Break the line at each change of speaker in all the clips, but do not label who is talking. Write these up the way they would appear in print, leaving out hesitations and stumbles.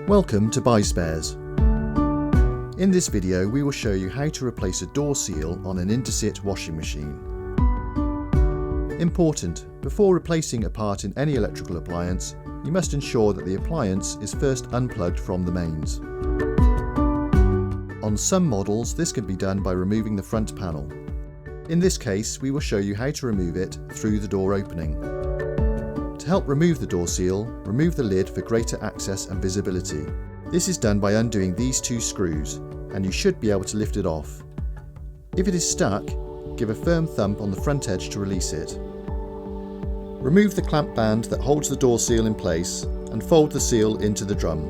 Welcome to Buy Spares. In this video we will show you how to replace a door seal on an Indesit washing machine. Important: before replacing a part in any electrical appliance, you must ensure that the appliance is first unplugged from the mains. On some models this can be done by removing the front panel. In this case we will show you how to remove it through the door opening. To help remove the door seal, remove the lid for greater access and visibility. This is done by undoing these two screws, and you should be able to lift it off. If it is stuck, give a firm thump on the front edge to release it. Remove the clamp band that holds the door seal in place and fold the seal into the drum.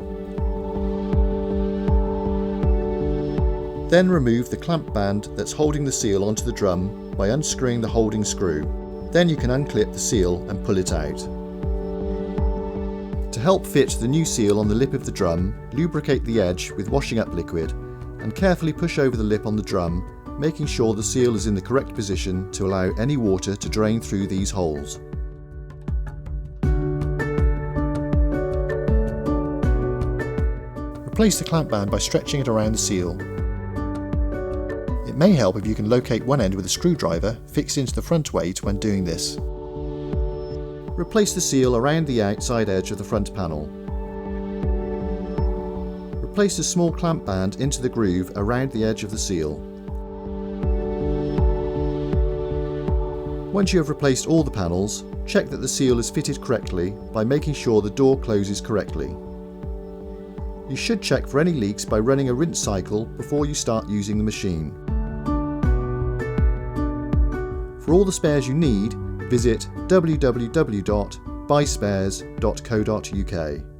Then remove the clamp band that's holding the seal onto the drum by unscrewing the holding screw. Then you can unclip the seal and pull it out. To help fit the new seal on the lip of the drum, lubricate the edge with washing up liquid and carefully push over the lip on the drum, making sure the seal is in the correct position to allow any water to drain through these holes. Replace the clamp band by stretching it around the seal. It may help if you can locate one end with a screwdriver fixed into the front weight when doing this. Replace the seal around the outside edge of the front panel. Replace the small clamp band into the groove around the edge of the seal. Once you have replaced all the panels, check that the seal is fitted correctly by making sure the door closes correctly. You should check for any leaks by running a rinse cycle before you start using the machine. For all the spares you need, visit www.buyspares.co.uk.